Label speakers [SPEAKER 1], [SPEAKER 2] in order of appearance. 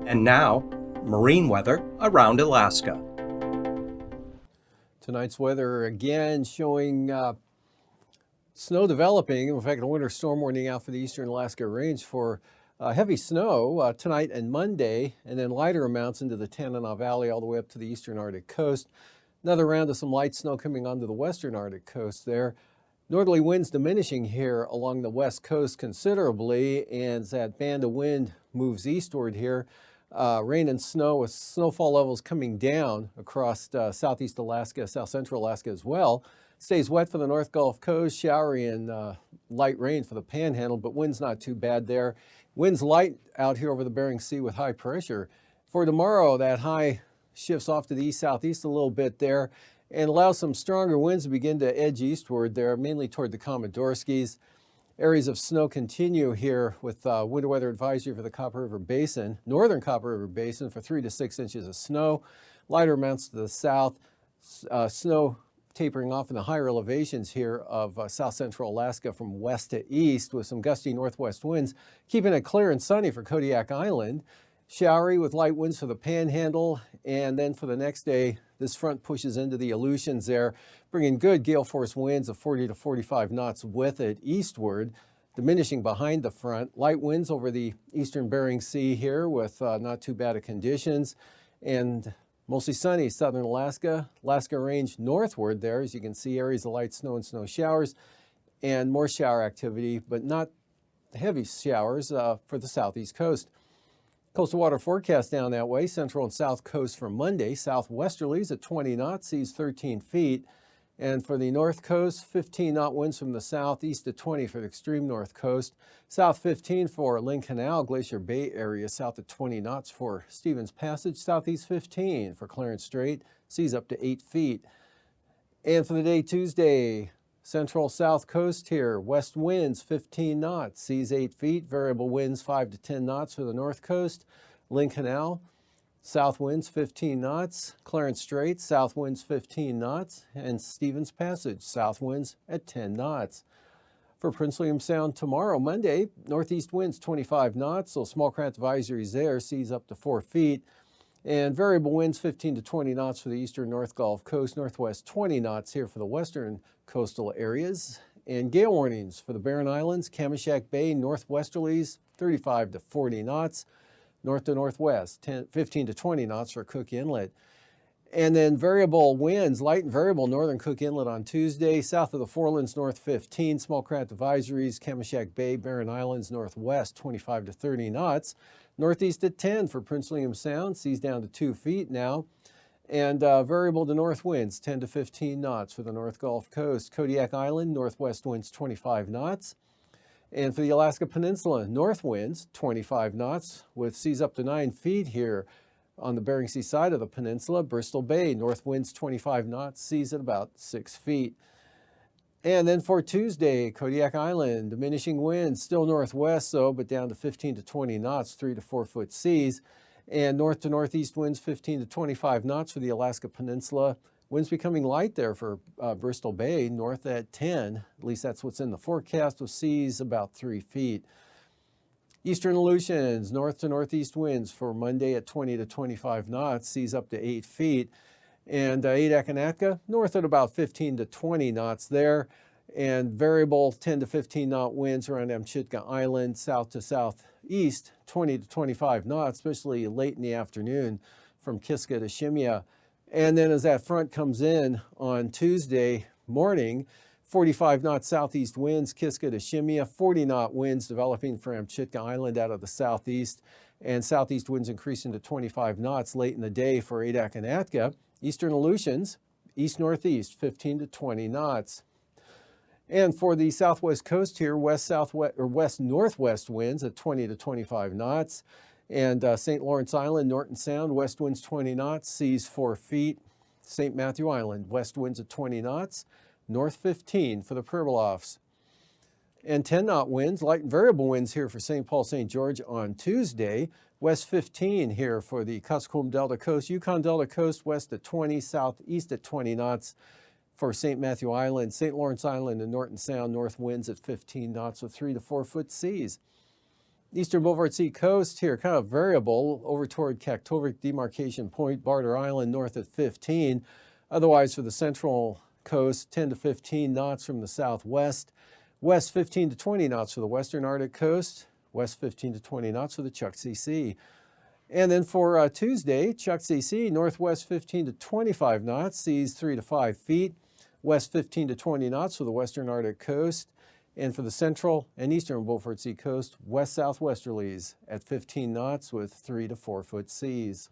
[SPEAKER 1] And now, marine weather around Alaska.
[SPEAKER 2] Tonight's weather again showing snow developing. In fact, a winter storm warning out for the eastern Alaska range for heavy snow tonight and Monday, and then lighter amounts into the Tanana Valley all the way up to the eastern Arctic coast. Another round of some light snow coming onto the western Arctic coast there. Northerly winds diminishing here along the west coast considerably, and as that band of wind moves eastward here, rain and snow with snowfall levels coming down across southeast Alaska, south central Alaska as well. Stays wet for the North Gulf Coast, showery and light rain for the Panhandle, but winds not too bad there. Winds light out here over the Bering Sea with high pressure. For tomorrow, that high shifts off to the east-southeast a little bit there and allows some stronger winds to begin to edge eastward there, mainly toward the Komodorskis. Areas of snow continue here with winter weather advisory for the Copper River Basin, northern Copper River Basin for 3 to 6 inches of snow. Lighter amounts to the south. Snow tapering off in the higher elevations here of south central Alaska from west to east with some gusty northwest winds, keeping it clear and sunny for Kodiak Island. Showery with light winds for the Panhandle, and then for the next day, this front pushes into the Aleutians there, bringing good gale force winds of 40 to 45 knots with it eastward, diminishing behind the front. Light winds over the eastern Bering Sea here with not too bad of conditions, and mostly sunny southern Alaska. Alaska range northward there, as you can see, areas of light snow and snow showers, and more shower activity, but not heavy showers for the southeast coast. Coastal water forecast down that way, central and south coast for Monday. Southwesterlies at 20 knots, seas 13 feet. And for the north coast, 15 knot winds from the south, east to 20 for the extreme north coast. South 15 for Lynn Canal, Glacier Bay area, south at 20 knots for Stevens Passage. Southeast 15 for Clarence Strait, seas up to 8 feet. And for the day Tuesday, central south coast here, west winds 15 knots, seas 8 feet, variable winds 5 to 10 knots for the north coast. Lynn Canal, south winds 15 knots, Clarence Strait, south winds 15 knots, and Stevens Passage, south winds at 10 knots. For Prince William Sound tomorrow, Monday, northeast winds 25 knots, so small craft advisories there, seas up to 4 feet. And variable winds 15 to 20 knots for the eastern North Gulf Coast, northwest 20 knots here for the western coastal areas. And gale warnings for the Barren Islands, Kamishak Bay, northwesterlies 35 to 40 knots, north to northwest 15 to 20 knots for Cook Inlet. And then variable winds, light and variable northern Cook Inlet on Tuesday, south of the Forelands north 15, small craft advisories, Kamishak Bay, Barren Islands northwest 25 to 30 knots. Northeast at 10 for Prince William Sound, seas down to 2 feet now. And variable to north winds, 10 to 15 knots for the North Gulf Coast. Kodiak Island, northwest winds 25 knots. And for the Alaska Peninsula, north winds 25 knots with seas up to 9 feet here on the Bering Sea side of the peninsula. Bristol Bay, north winds 25 knots, seas at about 6 feet. And then for Tuesday, Kodiak Island, diminishing winds, still northwest so, but down to 15 to 20 knots, 3 to 4 foot seas. And north to northeast winds 15 to 25 knots for the Alaska Peninsula. Winds becoming light there for Bristol Bay, north at 10. At least that's what's in the forecast, with seas about 3 feet. Eastern Aleutians, north to northeast winds for Monday at 20 to 25 knots, seas up to 8 feet. And Adak and Atka, north at about 15 to 20 knots there, and variable 10 to 15 knot winds around Amchitka Island, south to southeast, 20 to 25 knots, especially late in the afternoon from Kiska to Shimia. And then as that front comes in on Tuesday morning, 45 knot southeast winds, Kiska to Shimia, 40 knot winds developing for Amchitka Island out of the southeast, and southeast winds increasing to 25 knots late in the day for Adak and Atka. Eastern Aleutians, east-northeast, 15 to 20 knots. And for the southwest coast here, west-southwest or west-northwest winds at 20 to 25 knots. And St. Lawrence Island, Norton Sound, west winds 20 knots, seas 4 feet. St. Matthew Island, west winds at 20 knots, north 15 for the Pribilofs. And 10 knot winds, light and variable winds here for St. Paul, St. George on Tuesday. West 15 here for the Kuskokwim Delta Coast, Yukon Delta Coast, west at 20, southeast at 20 knots for St. Matthew Island, St. Lawrence Island and Norton Sound, north winds at 15 knots with 3 to 4 foot seas. Eastern Beaufort Sea coast here, kind of variable over toward Kaktovik Demarcation Point, Barter Island, north at 15. Otherwise, for the central coast, 10 to 15 knots from the southwest. West 15 to 20 knots for the western Arctic coast. West 15 to 20 knots for the Chukchi Sea. And then for Tuesday, Chukchi Sea, northwest 15 to 25 knots, seas 3 to 5 feet. West 15 to 20 knots for the western Arctic coast. And for the central and eastern Beaufort Sea coast, west-southwesterlies at 15 knots with 3 to 4 foot seas.